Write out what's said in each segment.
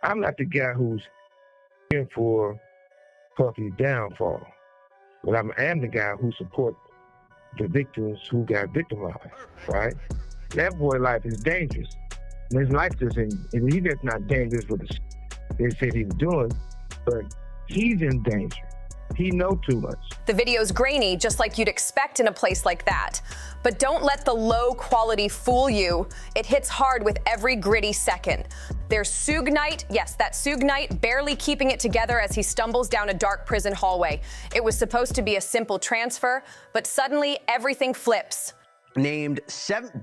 I'm not the guy who's in for Puffy's downfall, but I am the guy who supports the victims who got victimized, right? That boy life is dangerous. His life isn't, he's just not dangerous with the they said he was doing, but he's in danger. He knows too much. The video's grainy, just like you'd expect in a place like that. But don't let the low quality fool you. It hits hard with every gritty second. There's Suge Knight, yes, that Suge Knight, barely keeping it together as he stumbles down a dark prison hallway. It was supposed to be a simple transfer, but suddenly everything flips. Named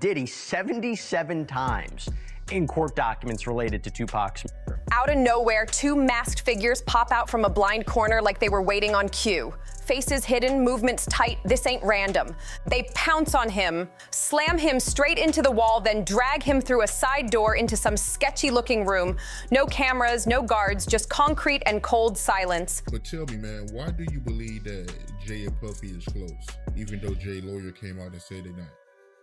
Diddy 77 times in court documents related to Tupac's murder. Out of nowhere, two masked figures pop out from a blind corner like they were waiting on cue. Faces hidden, movements tight, this ain't random. They pounce on him, slam him straight into the wall, then drag him through a side door into some sketchy-looking room. No cameras, no guards, just concrete and cold silence. But tell me, man, why do you believe that Jay and Puffy is close, even though Jay's lawyer came out and said they're not?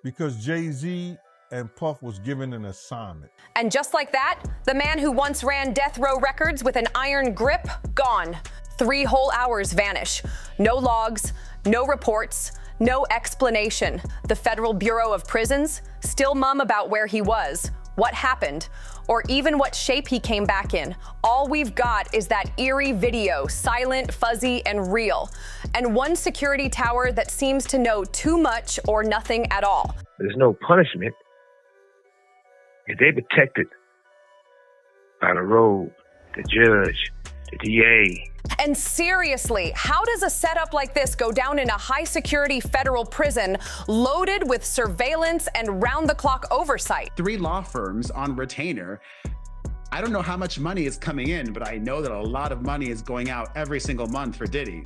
Because Jay-Z and Puff was given an assignment. And just like that, the man who once ran Death Row Records with an iron grip, gone. 3 whole hours vanish. No logs, no reports, no explanation. The Federal Bureau of Prisons still mum about where he was, what happened, or even what shape he came back in. All we've got is that eerie video, silent, fuzzy, and real. And one security tower that seems to know too much or nothing at all. There's no punishment. If they protected by the road, the judge, the DA. And seriously, how does a setup like this go down in a high-security federal prison loaded with surveillance and round-the-clock oversight? 3 law firms on retainer. I don't know how much money is coming in, but I know that a lot of money is going out every single month for Diddy.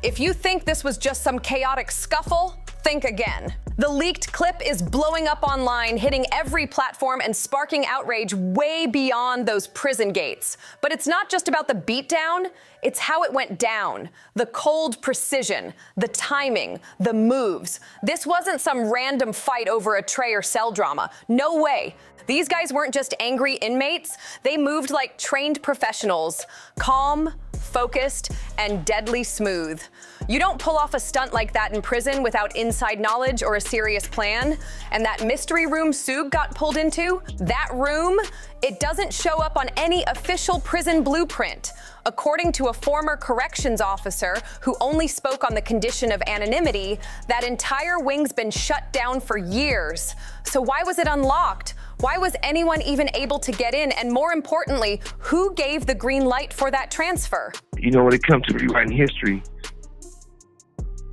If you think this was just some chaotic scuffle, think again. The leaked clip is blowing up online, hitting every platform and sparking outrage way beyond those prison gates. But it's not just about the beatdown, it's how it went down. The cold precision, the timing, the moves. This wasn't some random fight over a tray or cell drama. No way. These guys weren't just angry inmates. They moved like trained professionals, calm, focused, and deadly smooth. You don't pull off a stunt like that in prison without inside knowledge or a serious plan. And that mystery room Suge got pulled into, that room, it doesn't show up on any official prison blueprint. According to a former corrections officer who only spoke on the condition of anonymity, that entire wing's been shut down for years. So why was it unlocked? Why was anyone even able to get in? And more importantly, who gave the green light for that transfer? You know, when it comes to rewriting history,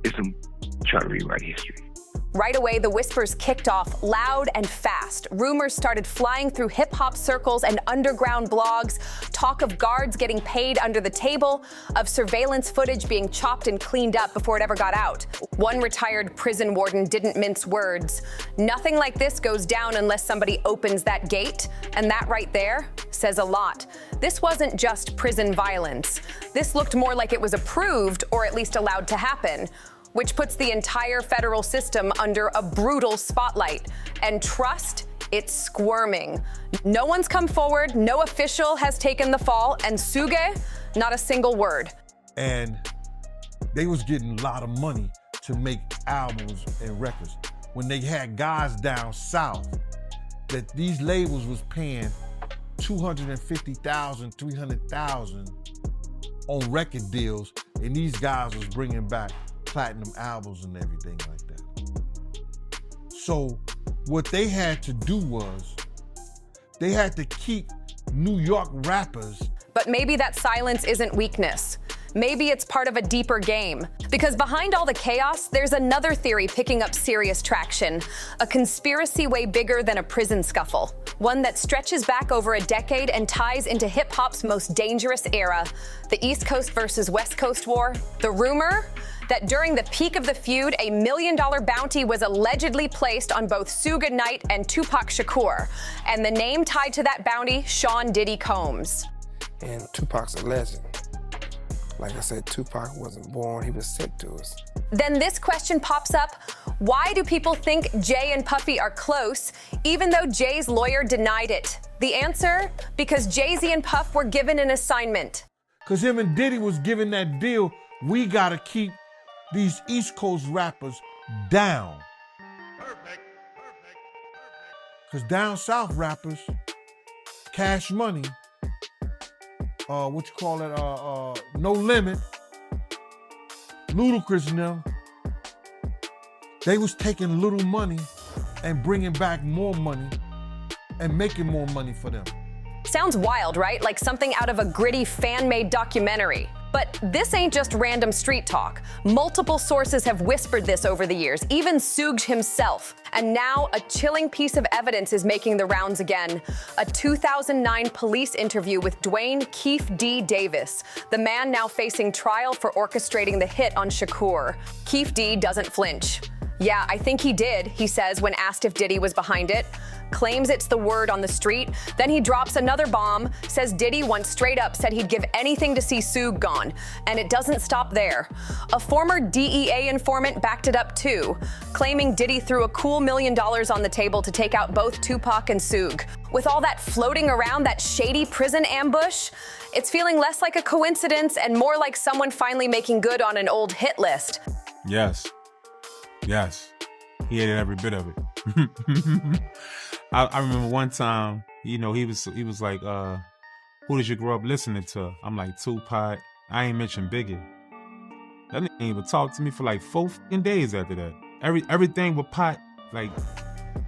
it's trying to rewrite history. Right away, the whispers kicked off loud and fast. Rumors started flying through hip-hop circles and underground blogs. Talk of guards getting paid under the table, of surveillance footage being chopped and cleaned up before it ever got out. One retired prison warden didn't mince words. Nothing like this goes down unless somebody opens that gate, and that right there says a lot. This wasn't just prison violence. This looked more like it was approved, or at least allowed to happen, which puts the entire federal system under a brutal spotlight. And trust, it's squirming. No one's come forward, no official has taken the fall, and Suge, not a single word. And they was getting a lot of money to make albums and records. When they had guys down south, that these labels was paying $250,000, $300,000 on record deals, and these guys was bringing back platinum albums and everything like that. So what they had to do was they had to keep New York rappers. But maybe that silence isn't weakness. Maybe it's part of a deeper game. Because behind all the chaos, there's another theory picking up serious traction. A conspiracy way bigger than a prison scuffle. One that stretches back over a decade and ties into hip-hop's most dangerous era. The East Coast versus West Coast war. The rumor that during the peak of the feud, $1 million bounty was allegedly placed on both Suge Knight and Tupac Shakur. And the name tied to that bounty, Sean Diddy Combs. And Tupac's a legend. Like I said, Tupac wasn't born, he was sent to us. Then this question pops up. Why do people think Jay and Puffy are close, even though Jay's lawyer denied it? The answer? Because Jay-Z and Puff were given an assignment. Because him and Diddy was given that deal, we got to keep these East Coast rappers down. Because down south rappers, Cash Money, No Limit, Ludacris and them, they was taking little money and bringing back more money and making more money for them. Sounds wild, right? Like something out of a gritty fan-made documentary. But this ain't just random street talk. Multiple sources have whispered this over the years, even Suge himself. And now a chilling piece of evidence is making the rounds again. A 2009 police interview with Dwayne Keefe D. Davis, the man now facing trial for orchestrating the hit on Shakur. Keefe D. doesn't flinch. Yeah, I think he did, he says when asked if Diddy was behind it. Claims it's the word on the street. Then he drops another bomb, says Diddy once straight up said he'd give anything to see Suge gone. And it doesn't stop there. A former DEA informant backed it up too, claiming Diddy threw a cool $1 million on the table to take out both Tupac and Suge. With all that floating around, that shady prison ambush, it's feeling less like a coincidence and more like someone finally making good on an old hit list. Yes. He hated every bit of it. I remember one time, he was like, who did you grow up listening to? I'm like, Tupac. I ain't mentioned Biggie. That nigga ain't even talk to me for like 4 days after that. Everything with Pac, like,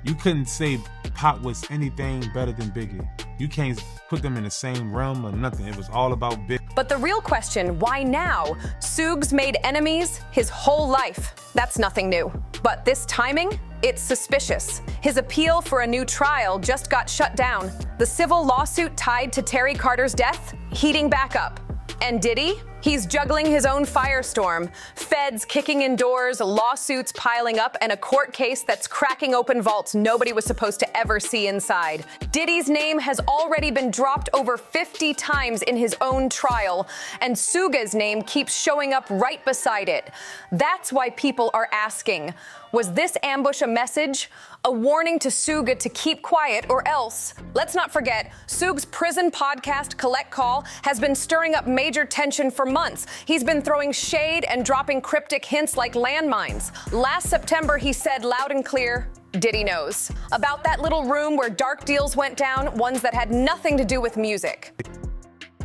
you couldn't say Pac was anything better than Biggie. You can't put them in the same realm or nothing. It was all about Biggie. But the real question, why now? Suge's made enemies his whole life. That's nothing new. But this timing? It's suspicious. His appeal for a new trial just got shut down. The civil lawsuit tied to Terry Carter's death heating back up. And Diddy? He's juggling his own firestorm. Feds kicking in doors, lawsuits piling up, and a court case that's cracking open vaults nobody was supposed to ever see inside. Diddy's name has already been dropped over 50 times in his own trial, and Suge's name keeps showing up right beside it. That's why people are asking, was this ambush a message? A warning to Suge to keep quiet or else? Let's not forget, Suge's prison podcast, Collect Call, has been stirring up major tension for months. He's been throwing shade and dropping cryptic hints like landmines. Last September, he said loud and clear, Diddy knows. About that little room where dark deals went down, ones that had nothing to do with music.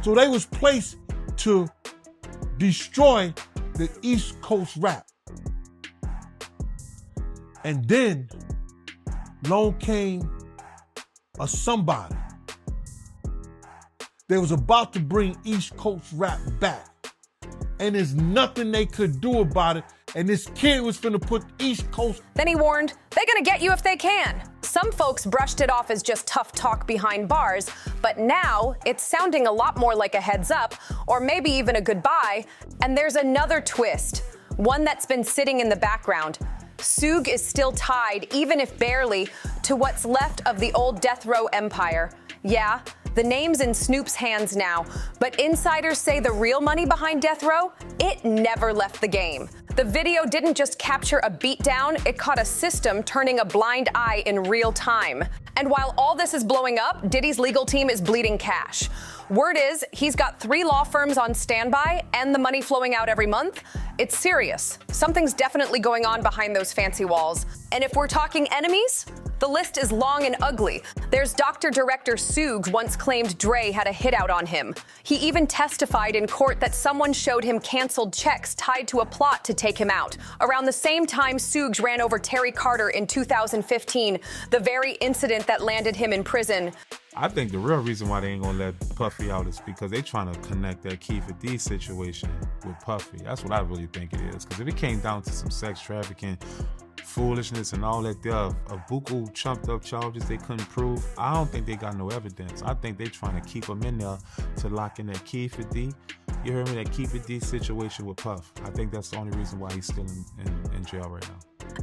So they was placed to destroy the East Coast rap. And then along came a somebody. They was about to bring East Coast rap back. And there's nothing they could do about it. And this kid was finna put East Coast. Then he warned, they're gonna get you if they can. Some folks brushed it off as just tough talk behind bars, but now it's sounding a lot more like a heads up, or maybe even a goodbye. And there's another twist, one that's been sitting in the background. Suge is still tied, even if barely, to what's left of the old death row empire. Yeah, the name's in Snoop's hands now, but insiders say the real money behind death row, it never left the game. The video didn't just capture a beatdown, it caught a system turning a blind eye in real time. And while all this is blowing up, Diddy's legal team is bleeding cash. Word is, he's got 3 law firms on standby and the money flowing out every month. It's serious. Something's definitely going on behind those fancy walls. And if we're talking enemies, the list is long and ugly. There's Dr. Director Suge once claimed Dre had a hit out on him. He even testified in court that someone showed him canceled checks tied to a plot to take him out. Around the same time Suge ran over Terry Carter in 2015, the very incident that landed him in prison. I think the real reason why they ain't gonna let Puffy out is because they trying to connect that Keefe D situation with Puffy. That's what I really think it is. Because if it came down to some sex trafficking, foolishness and all that, there are buku chumped up charges they couldn't prove. I don't think they got no evidence. I think they trying to keep him in there to lock in that Keefe D. You heard me? That Keefe D situation with Puff. I think that's the only reason why he's still in jail right now.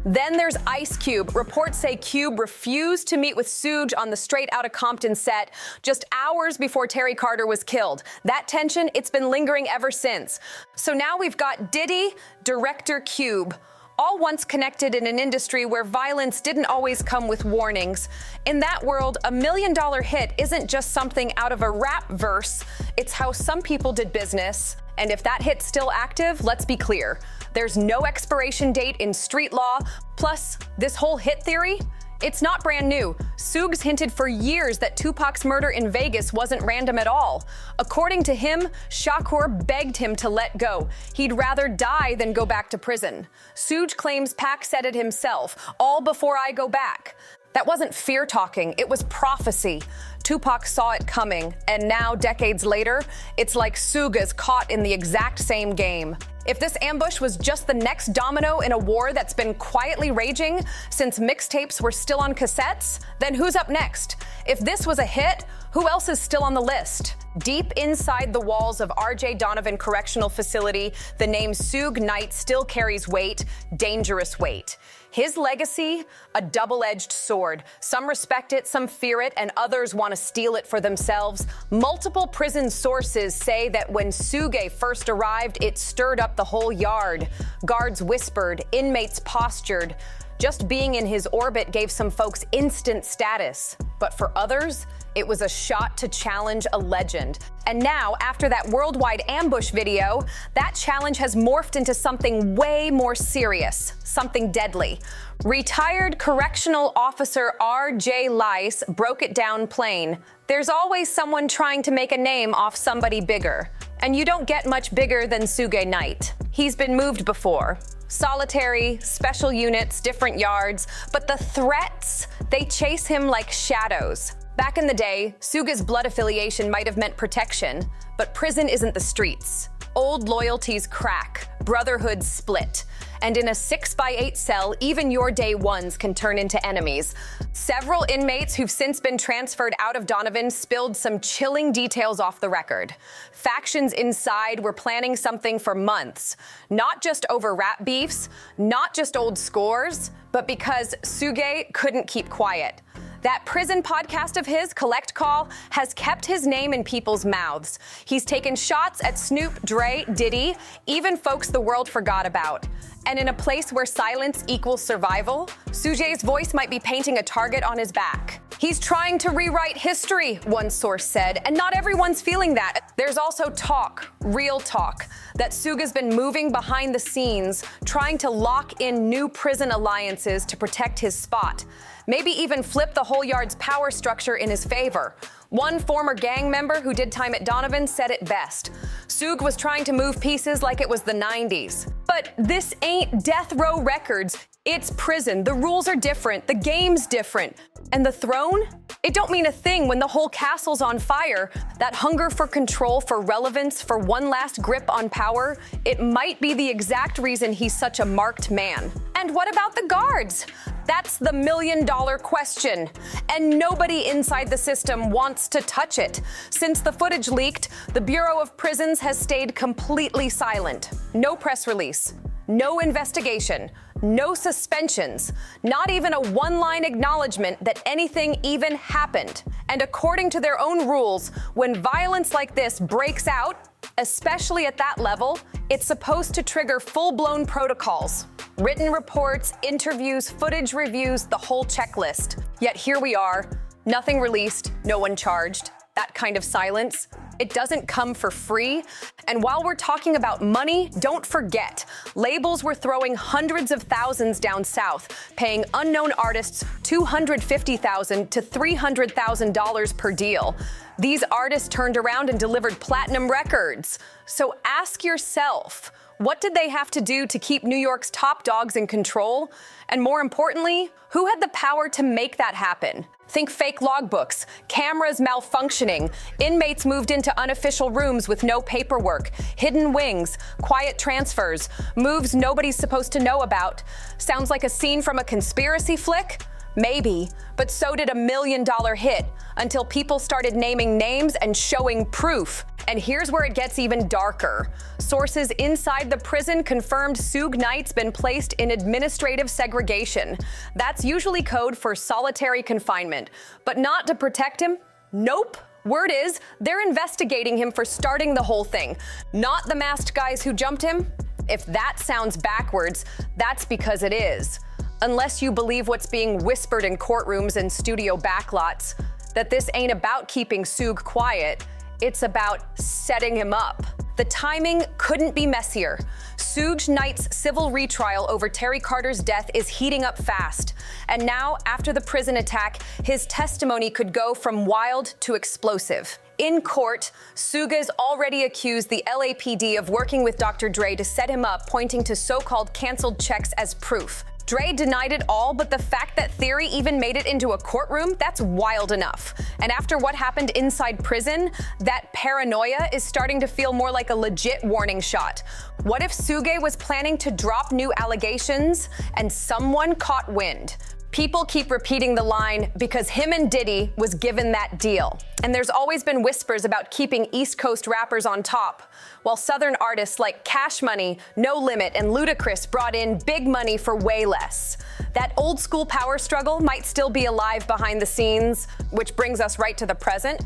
Then there's Ice Cube. Reports say Cube refused to meet with Suge on the Straight Outta Compton set just hours before Terry Carter was killed. That tension, it's been lingering ever since. So now we've got Diddy, Director Cube. all once connected in an industry where violence didn't always come with warnings. In that world, $1 million hit isn't just something out of a rap verse, it's how some people did business. And if that hit's still active, let's be clear, there's no expiration date in street law. Plus, this whole hit theory, it's not brand new. Suge's hinted for years that Tupac's murder in Vegas wasn't random at all. According to him, Shakur begged him to let go. He'd rather die than go back to prison. Suge claims Pac said it himself, all before I go back. That wasn't fear talking, it was prophecy. Tupac saw it coming, and now, decades later, it's like Suge's caught in the exact same game. If this ambush was just the next domino in a war that's been quietly raging since mixtapes were still on cassettes, then who's up next? If this was a hit, who else is still on the list? Deep inside the walls of R.J. Donovan Correctional Facility, the name Suge Knight still carries weight, dangerous weight. His legacy, a double-edged sword. Some respect it, some fear it, and others want to steal it for themselves. Multiple prison sources say that when Suge first arrived, it stirred up the whole yard. Guards whispered, inmates postured. Just being in his orbit gave some folks instant status. But for others, it was a shot to challenge a legend. And now, after that worldwide ambush video, that challenge has morphed into something way more serious, something deadly. Retired correctional officer R.J. Lice broke it down plain. There's always someone trying to make a name off somebody bigger. And you don't get much bigger than Suge Knight. He's been moved before. Solitary, special units, different yards, but the threats, they chase him like shadows. Back in the day, Suge's blood affiliation might have meant protection, but prison isn't the streets. Old loyalties crack, brotherhoods split, and in a 6x8 cell, even your day ones can turn into enemies. Several inmates who've since been transferred out of Donovan spilled some chilling details off the record. Factions inside were planning something for months, not just over rap beefs, not just old scores, but because Suge couldn't keep quiet. That prison podcast of his, Collect Call, has kept his name in people's mouths. He's taken shots at Snoop, Dre, Diddy, even folks the world forgot about. And in a place where silence equals survival, Suge's voice might be painting a target on his back. He's trying to rewrite history, one source said, and not everyone's feeling that. There's also talk, real talk, that Suge's been moving behind the scenes, trying to lock in new prison alliances to protect his spot. Maybe even flip the whole yard's power structure in his favor. One former gang member who did time at Donovan said it best. Suge was trying to move pieces like it was the 90s. But this ain't death row records. It's prison. The rules are different. The game's different. And the throne? It don't mean a thing when the whole castle's on fire. That hunger for control, for relevance, for one last grip on power, it might be the exact reason he's such a marked man. And what about the guards? That's the $1 million question. And nobody inside the system wants to touch it. Since the footage leaked, the Bureau of Prisons has stayed completely silent. No press release, no investigation, no suspensions, not even a one-line acknowledgement that anything even happened. And according to their own rules, when violence like this breaks out, especially at that level, it's supposed to trigger full-blown protocols. Written reports, interviews, footage reviews, the whole checklist. Yet here we are, nothing released, no one charged. That kind of silence, it doesn't come for free. And while we're talking about money, don't forget, labels were throwing hundreds of thousands down south, paying unknown artists $250,000 to $300,000 per deal. These artists turned around and delivered platinum records. So ask yourself, what did they have to do to keep New York's top dogs in control? And more importantly, who had the power to make that happen? Think fake logbooks, cameras malfunctioning, inmates moved into unofficial rooms with no paperwork, hidden wings, quiet transfers, moves nobody's supposed to know about. Sounds like a scene from a conspiracy flick? Maybe, but so did a $1 million hit, until people started naming names and showing proof. And here's where it gets even darker. Sources inside the prison confirmed Suge Knight's been placed in administrative segregation. That's usually code for solitary confinement, but not to protect him. Nope. Word is, they're investigating him for starting the whole thing. Not the masked guys who jumped him, If that sounds backwards, that's because it is. Unless you believe what's being whispered in courtrooms and studio backlots, that this ain't about keeping Suge quiet, it's about setting him up. The timing couldn't be messier. Suge Knight's civil retrial over Terry Carter's death is heating up fast. And now, after the prison attack, his testimony could go from wild to explosive. In court, Suge's already accused the LAPD of working with Dr. Dre to set him up, pointing to so-called canceled checks as proof. Dre denied it all, but the fact that theory even made it into a courtroom, that's wild enough. And after what happened inside prison, that paranoia is starting to feel more like a legit warning shot. What if Suge was planning to drop new allegations and someone caught wind? People keep repeating the line, because him and Diddy was given that deal. And there's always been whispers about keeping East Coast rappers on top, while Southern artists like Cash Money, No Limit, and Ludacris brought in big money for way less. That old school power struggle might still be alive behind the scenes, which brings us right to the present.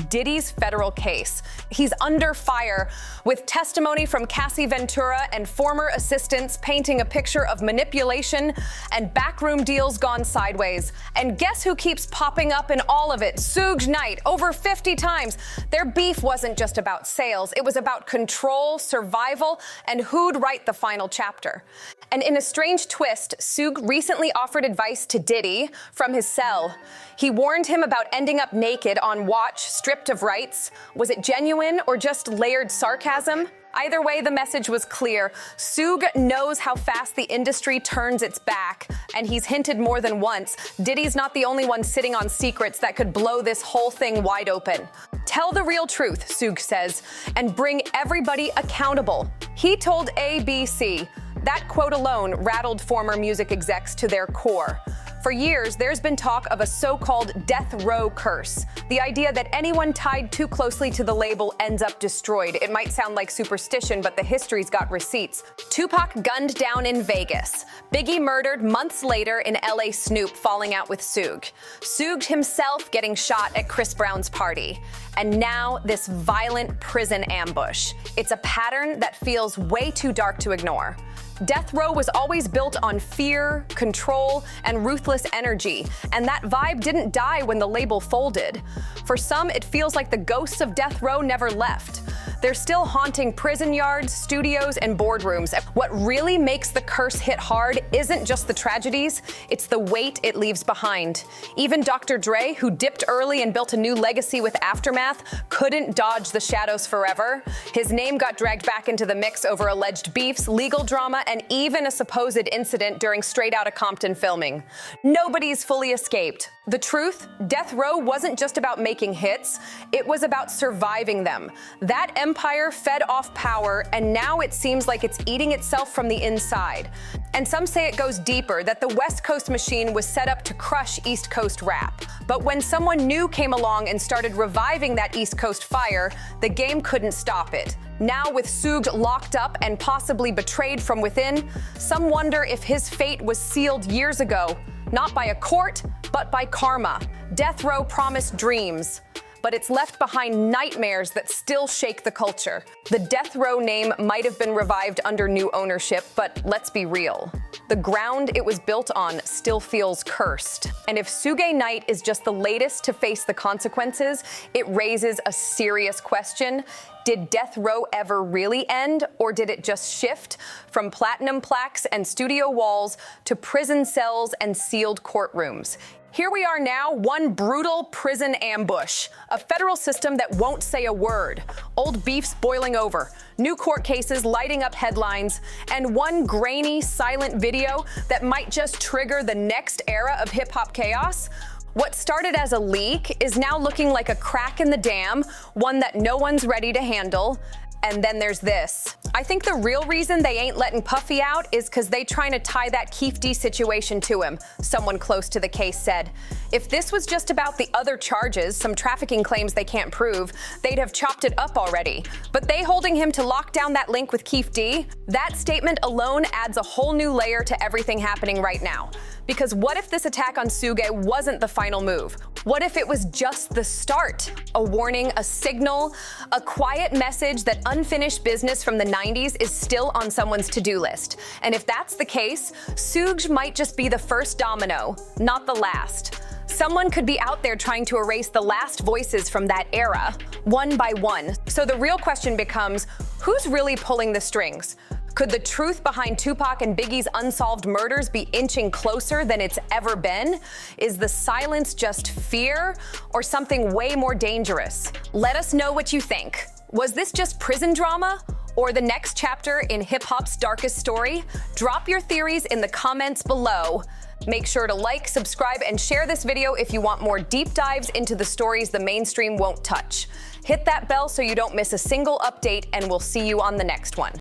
Diddy's federal case. He's under fire, with testimony from Cassie Ventura and former assistants painting a picture of manipulation and backroom deals gone sideways. And guess who keeps popping up in all of it? Suge Knight, over 50 times. Their beef wasn't just about sales, it was about control, survival, and who'd write the final chapter. And in a strange twist, Suge recently offered advice to Diddy from his cell. He warned him about ending up naked on watch, stripped of rights. Was it genuine or just layered sarcasm? Either way, the message was clear. Suge knows how fast the industry turns its back, and he's hinted more than once, Diddy's not the only one sitting on secrets that could blow this whole thing wide open. Tell the real truth, Suge says, and bring everybody accountable. He told ABC. That quote alone rattled former music execs to their core. For years, there's been talk of a so-called death row curse, the idea that anyone tied too closely to the label ends up destroyed. It might sound like superstition, but the history's got receipts. Tupac gunned down in Vegas. Biggie murdered months later in LA. Snoop falling out with Suge. Suge himself getting shot at Chris Brown's party. And now this violent prison ambush. It's a pattern that feels way too dark to ignore. Death Row was always built on fear, control, and ruthless energy, and that vibe didn't die when the label folded. For some, it feels like the ghosts of Death Row never left. They're still haunting prison yards, studios, and boardrooms. What really makes the curse hit hard isn't just the tragedies, it's the weight it leaves behind. Even Dr. Dre, who dipped early and built a new legacy with Aftermath, couldn't dodge the shadows forever. His name got dragged back into the mix over alleged beefs, legal drama, and even a supposed incident during Straight Outta Compton filming. Nobody's fully escaped. The truth, Death Row wasn't just about making hits, it was about surviving them. That empire fed off power, and now it seems like it's eating itself from the inside. And some say it goes deeper, that the West Coast machine was set up to crush East Coast rap. But when someone new came along and started reviving that East Coast fire, the game couldn't stop it. Now with Suge locked up and possibly betrayed from within, some wonder if his fate was sealed years ago, not by a court, but by karma. Death Row promised dreams, but it's left behind nightmares that still shake the culture. The Death Row name might have been revived under new ownership, but let's be real. The ground it was built on still feels cursed. And if Suge Knight is just the latest to face the consequences, it raises a serious question. Did Death Row ever really end, or did it just shift from platinum plaques and studio walls to prison cells and sealed courtrooms? Here we are now, one brutal prison ambush, a federal system that won't say a word, old beefs boiling over, new court cases lighting up headlines, and one grainy, silent video that might just trigger the next era of hip-hop chaos. What started as a leak is now looking like a crack in the dam, one that no one's ready to handle. And then there's this. I think the real reason they ain't letting Puffy out is because they trying to tie that Keef D situation to him, someone close to the case said. If this was just about the other charges, some trafficking claims they can't prove, they'd have chopped it up already. But they holding him to lock down that link with Keef D, that statement alone adds a whole new layer to everything happening right now. Because what if this attack on Suge wasn't the final move? What if it was just the start? A warning, a signal, a quiet message that unfinished business from the 90s is still on someone's to-do list. And if that's the case, Suge might just be the first domino, not the last. Someone could be out there trying to erase the last voices from that era, one by one. So the real question becomes, who's really pulling the strings? Could the truth behind Tupac and Biggie's unsolved murders be inching closer than it's ever been? Is the silence just fear or something way more dangerous? Let us know what you think. Was this just prison drama or the next chapter in hip-hop's darkest story? Drop your theories in the comments below. Make sure to like, subscribe, and share this video if you want more deep dives into the stories the mainstream won't touch. Hit that bell so you don't miss a single update, and we'll see you on the next one.